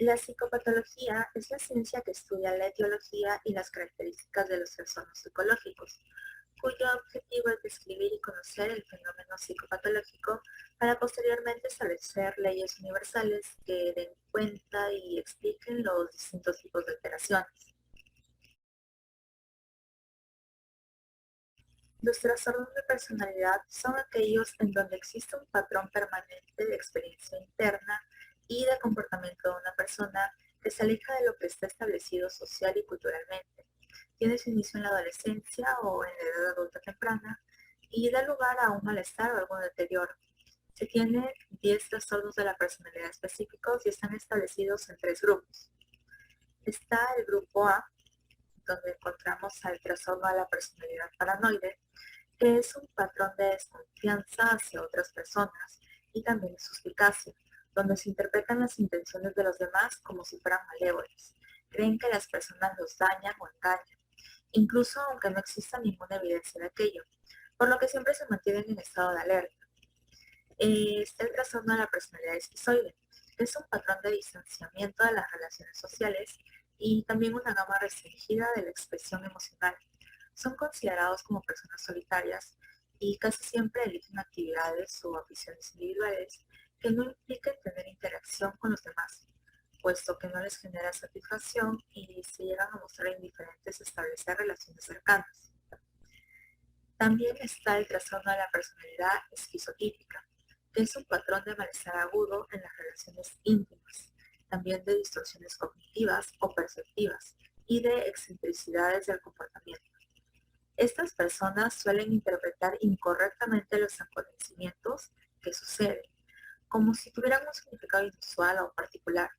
La psicopatología es la ciencia que estudia la etiología y las características de los trastornos psicológicos, cuyo objetivo es describir y conocer el fenómeno psicopatológico para posteriormente establecer leyes universales que den cuenta y expliquen los distintos tipos de alteraciones. Los trastornos de personalidad son aquellos en donde existe un patrón permanente de experiencia interna y de comportamiento de una persona que se aleja de lo que está establecido social y culturalmente. Tiene su inicio en la adolescencia o en la edad adulta temprana y da lugar a un malestar o algún deterioro. Se tiene 10 trastornos de la personalidad específicos y están establecidos en 3 grupos. Está el grupo A, donde encontramos al trastorno de la personalidad paranoide, que es un patrón de desconfianza hacia otras personas y también suspicacia, donde se interpretan las intenciones de los demás como si fueran malévolas. Creen que las personas los dañan o engañan, incluso aunque no exista ninguna evidencia de aquello, por lo que siempre se mantienen en estado de alerta. Está el trastorno de la personalidad esquizoide, que es un patrón de distanciamiento de las relaciones sociales y también una gama restringida de la expresión emocional. Son considerados como personas solitarias y casi siempre eligen actividades o aficiones individuales que no impliquen tener interacción con los demás, puesto que no les genera satisfacción y se llegan a mostrar indiferentes a establecer relaciones cercanas. También está el trastorno de la personalidad esquizotípica, que es un patrón de malestar agudo en las relaciones íntimas, también de distorsiones cognitivas o perceptivas y de excentricidades del comportamiento. Estas personas suelen interpretar incorrectamente los acontecimientos que suceden, como si tuvieran un significado inusual o particular.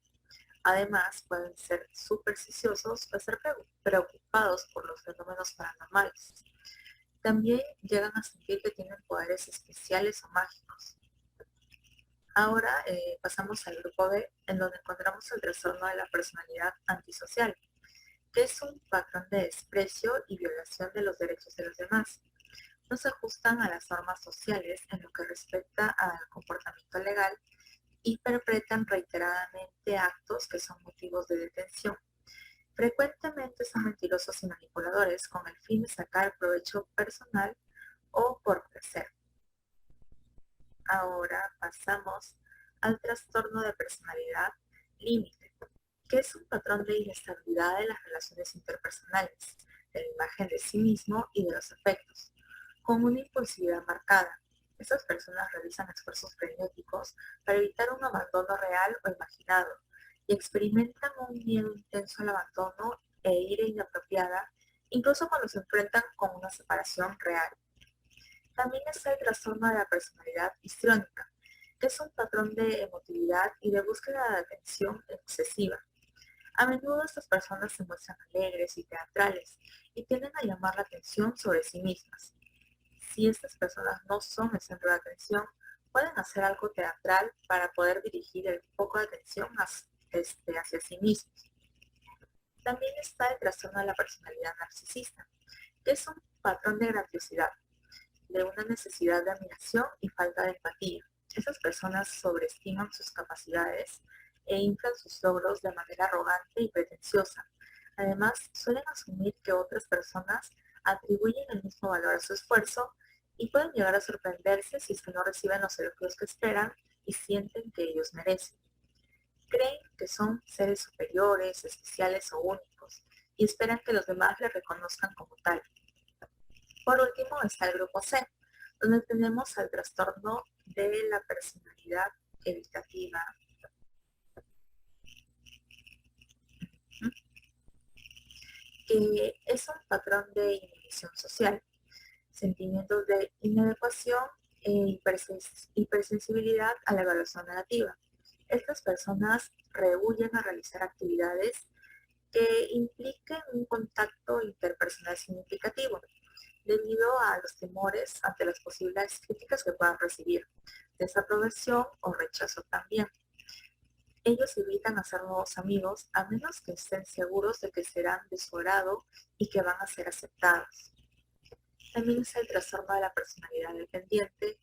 Además, pueden ser supersticiosos o estar preocupados por los fenómenos paranormales. También llegan a sentir que tienen poderes especiales o mágicos. Ahora pasamos al grupo B, en donde encontramos el trastorno de la personalidad antisocial, que es un patrón de desprecio y violación de los derechos de los demás. No se ajustan a las normas sociales en lo que respecta al comportamiento legal y perpetran reiteradamente actos que son motivos de detención. Frecuentemente son mentirosos y manipuladores con el fin de sacar provecho personal o por placer. Ahora pasamos al trastorno de personalidad límite, que es un patrón de inestabilidad de las relaciones interpersonales, de la imagen de sí mismo y de los afectos, con una impulsividad marcada. Estas personas realizan esfuerzos frenéticos para evitar un abandono real o imaginado y experimentan un miedo intenso al abandono e ira inapropiada, incluso cuando se enfrentan con una separación real. También está el trastorno de la personalidad histriónica, que es un patrón de emotividad y de búsqueda de atención excesiva. A menudo estas personas se muestran alegres y teatrales y tienden a llamar la atención sobre sí mismas. Si estas personas no son el centro de atención, pueden hacer algo teatral para poder dirigir el foco de atención hacia sí mismos. También está el trastorno de la personalidad narcisista, que es un patrón de grandiosidad, de una necesidad de admiración y falta de empatía. Esas personas sobreestiman sus capacidades e inflan sus logros de manera arrogante y pretenciosa. Además, suelen asumir que otras personas atribuyen el mismo valor a su esfuerzo y pueden llegar a sorprenderse si es que no reciben los elogios que esperan y sienten que ellos merecen. Creen que son seres superiores, especiales o únicos y esperan que los demás les reconozcan como tal. Por último está el grupo C, donde tenemos al trastorno de la personalidad evitativa, que es un patrón de inhibición social, sentimientos de inadecuación e hipersensibilidad a la evaluación negativa. Estas personas rehúyen a realizar actividades que impliquen un contacto interpersonal significativo, debido a los temores ante las posibles críticas que puedan recibir, desaprobación o rechazo también. Ellos evitan hacer nuevos amigos a menos que estén seguros de que serán de su agrado y que van a ser aceptados. También es el trastorno de la personalidad dependiente,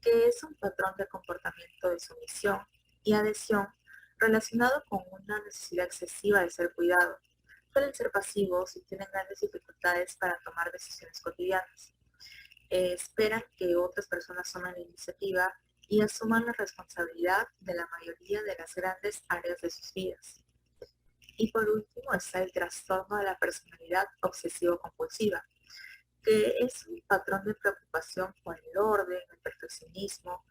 que es un patrón de comportamiento de sumisión y adhesión relacionado con una necesidad excesiva de ser cuidado. Suelen ser pasivos y tienen grandes dificultades para tomar decisiones cotidianas. Esperan que otras personas tomen la iniciativa y asuman la responsabilidad de la mayoría de las grandes áreas de sus vidas. Y por último está el trastorno de la personalidad obsesivo-compulsiva, que es un patrón de preocupación por el orden, el perfeccionismo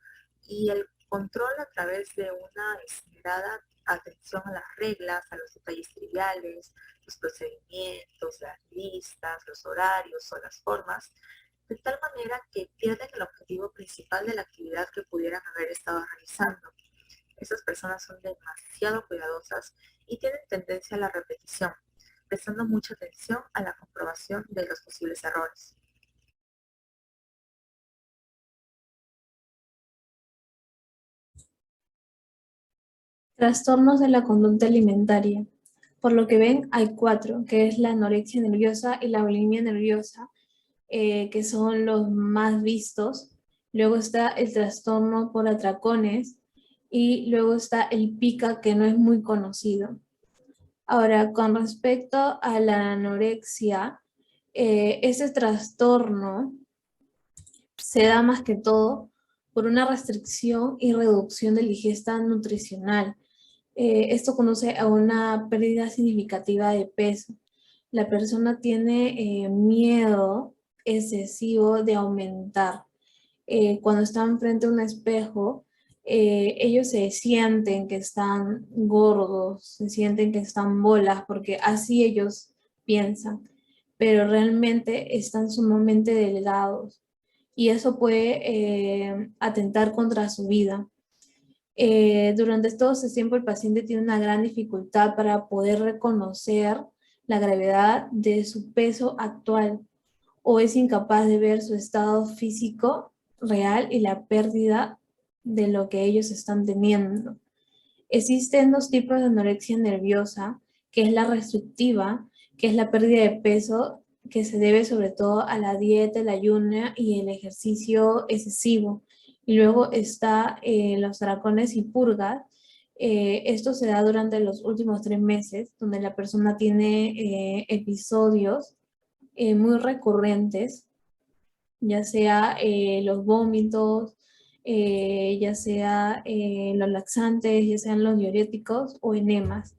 y el control a través de una esmerada atención a las reglas, a los detalles triviales, los procedimientos, las listas, los horarios o las formas, de tal manera que pierden el objetivo principal de la actividad que pudieran haber estado realizando. Esas personas son demasiado cuidadosas y tienen tendencia a la repetición, prestando mucha atención a la comprobación de los posibles errores. Trastornos de la conducta alimentaria. Por lo que ven, hay cuatro, que es la anorexia nerviosa y la bulimia nerviosa, que son los más vistos. Luego está el trastorno por atracones y luego está el pica, que no es muy conocido. Ahora, con respecto a la anorexia, ese trastorno se da más que todo por una restricción y reducción de la ingesta nutricional. Esto conduce a una pérdida significativa de peso. La persona tiene miedo excesivo de aumentar. Cuando están frente a un espejo, ellos se sienten que están gordos, se sienten que están bolas, porque así ellos piensan, pero realmente están sumamente delgados y eso puede atentar contra su vida. Durante todo ese tiempo el paciente tiene una gran dificultad para poder reconocer la gravedad de su peso actual o es incapaz de ver su estado físico real y la pérdida de lo que ellos están teniendo. Existen dos tipos de anorexia nerviosa, que es la restrictiva, que es la pérdida de peso que se debe sobre todo a la dieta, el ayuno y el ejercicio excesivo. Y luego está los dracones y purgas. Esto se da durante los últimos 3 meses, donde la persona tiene episodios muy recurrentes, ya sea los vómitos, ya sea los laxantes, ya sean los diuréticos o enemas.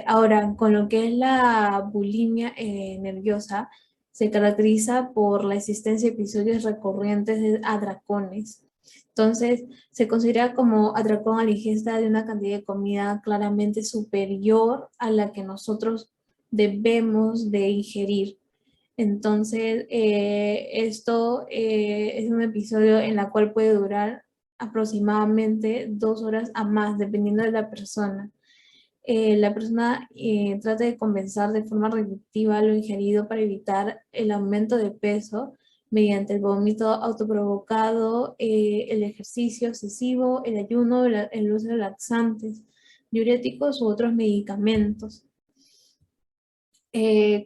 Ahora, con lo que es la bulimia nerviosa, se caracteriza por la existencia de episodios recurrentes de atracones. Entonces, se considera como atracón a la ingesta de una cantidad de comida claramente superior a la que nosotros debemos de ingerir. Entonces, esto es un episodio en la cual puede durar aproximadamente 2 horas a más, dependiendo de la persona. La persona trata de compensar de forma reductiva lo ingerido para evitar el aumento de peso mediante el vómito autoprovocado, el ejercicio excesivo, el ayuno, el uso de laxantes, diuréticos u otros medicamentos.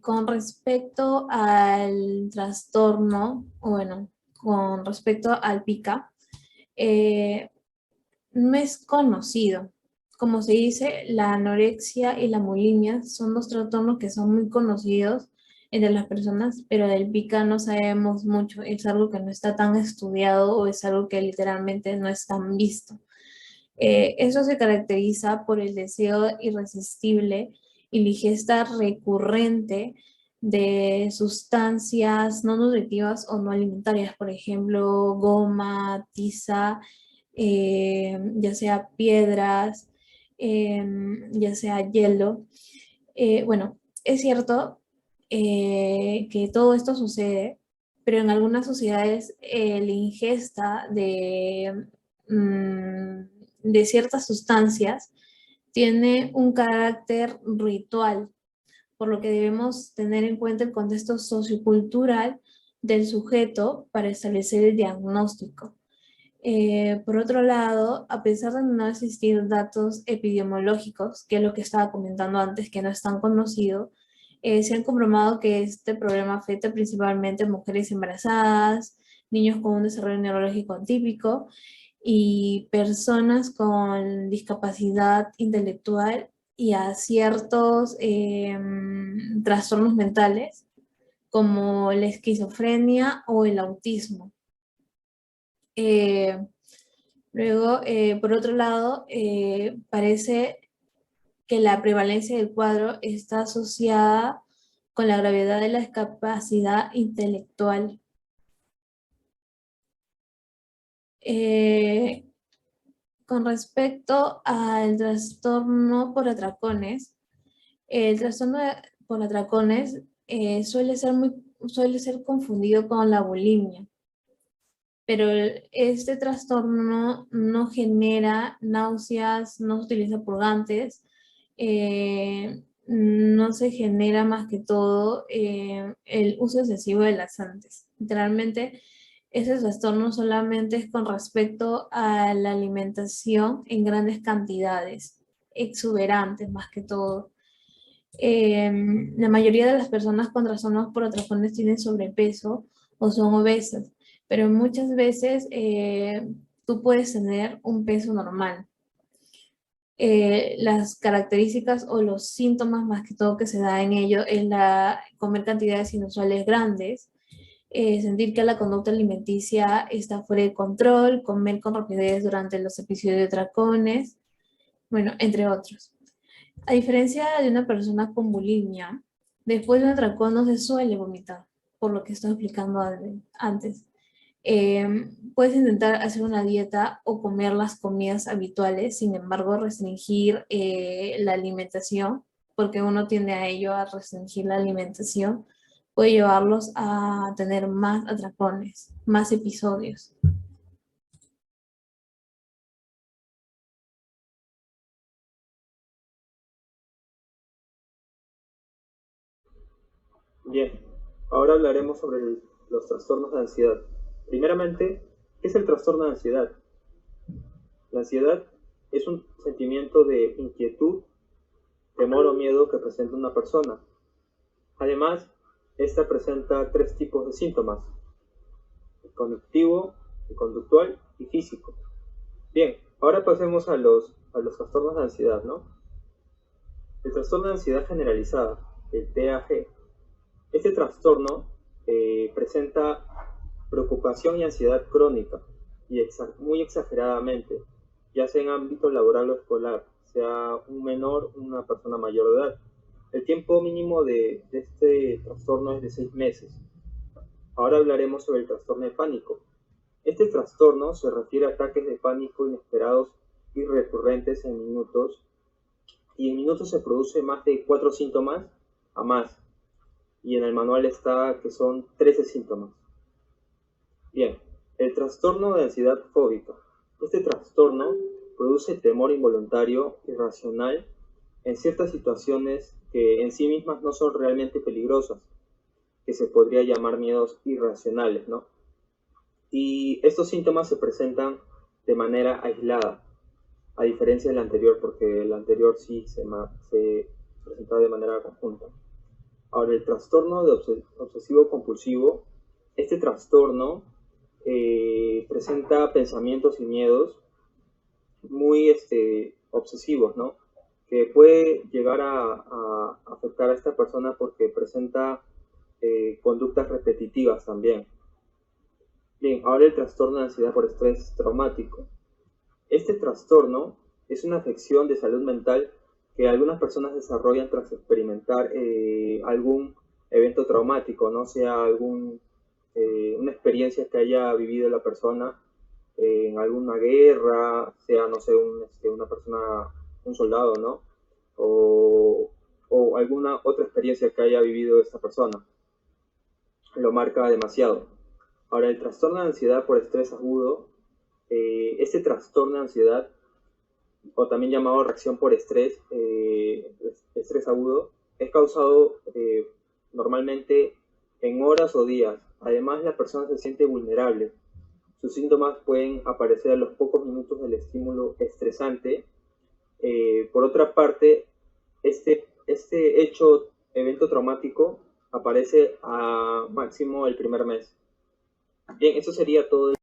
Con respecto al trastorno, bueno, con respecto al pica, no es conocido. Como se dice, la anorexia y la bulimia son dos trastornos que son muy conocidos entre las personas, pero del pica no sabemos mucho. Es algo que no está tan estudiado o es algo que literalmente no es tan visto. Eso se caracteriza por el deseo irresistible y la ingesta recurrente de sustancias no nutritivas o no alimentarias, por ejemplo, goma, tiza, ya sea piedras, ya sea hielo. Bueno, es cierto que todo esto sucede, pero en algunas sociedades la ingesta mm, de ciertas sustancias tiene un carácter ritual, por lo que debemos tener en cuenta el contexto sociocultural del sujeto para establecer el diagnóstico. Por otro lado, a pesar de no existir datos epidemiológicos, que es lo que estaba comentando antes, que no es tan conocido, se han comprobado que este problema afecta principalmente a mujeres embarazadas, niños con un desarrollo neurológico atípico y personas con discapacidad intelectual y a ciertos trastornos mentales como la esquizofrenia o el autismo. Luego, por otro lado, parece que la prevalencia del cuadro está asociada con la gravedad de la discapacidad intelectual. Con respecto al trastorno por atracones, el trastorno por atracones suele ser confundido con la bulimia, pero este trastorno no genera náuseas, no se utiliza purgantes, no se genera más que todo el uso excesivo de laxantes. Literalmente, ese trastorno solamente es con respecto a la alimentación en grandes cantidades, exuberantes más que todo. La mayoría de las personas con trastornos por atracones tienen sobrepeso o son obesas, pero muchas veces tú puedes tener un peso normal. Las características o los síntomas más que todo que se da en ello es comer cantidades inusuales grandes, sentir que la conducta alimenticia está fuera de control, comer con rapidez durante los episodios de atracones, bueno, entre otros. A diferencia de una persona con bulimia, después de un atracón no se suele vomitar, por lo que estoy explicando antes. Puedes intentar hacer una dieta o comer las comidas habituales, sin embargo restringir la alimentación, porque uno tiende a ello, a restringir la alimentación, puede llevarlos a tener más atracones, más episodios. Bien, ahora hablaremos sobre los trastornos de ansiedad. Primeramente, ¿qué es el trastorno de ansiedad? La ansiedad es un sentimiento de inquietud, temor o miedo que presenta una persona. Además, esta presenta 3 tipos de síntomas: el cognitivo, el conductual y físico. Bien, ahora pasemos a los trastornos de ansiedad, ¿no? El trastorno de ansiedad generalizada, el TAG. Este trastorno presenta preocupación y ansiedad crónica y muy exageradamente, ya sea en ámbito laboral o escolar, sea un menor o una persona mayor de edad. El tiempo mínimo de este trastorno es de 6 meses. Ahora hablaremos sobre el trastorno de pánico. Este trastorno se refiere a ataques de pánico inesperados y recurrentes en minutos, y en minutos se produce más de 4 síntomas a más, y en el manual está que son 13 síntomas. Bien, el trastorno de ansiedad fóbica. Este trastorno produce temor involuntario, irracional, en ciertas situaciones que en sí mismas no son realmente peligrosas, que se podría llamar miedos irracionales, ¿no? Y estos síntomas se presentan de manera aislada, a diferencia del anterior, porque el anterior sí se presentaba de manera conjunta. Ahora, el trastorno de obsesivo-compulsivo, este trastorno presenta pensamientos y miedos muy obsesivos, ¿no? Que puede llegar a afectar a esta persona porque presenta conductas repetitivas también. Bien, ahora el trastorno de ansiedad por estrés traumático. Este trastorno es una afección de salud mental que algunas personas desarrollan tras experimentar algún evento traumático, no sea una experiencia que haya vivido la persona en alguna guerra, sea, no sé, una persona, un soldado, ¿no? O alguna otra experiencia que haya vivido esta persona. Lo marca demasiado. Ahora, el trastorno de ansiedad por estrés agudo, este trastorno de ansiedad, o también llamado reacción por estrés agudo, es causado normalmente en horas o días. Además, la persona se siente vulnerable. Sus síntomas pueden aparecer a los pocos minutos del estímulo estresante. Por otra parte, este evento traumático aparece a máximo el primer mes. Bien, eso sería todo.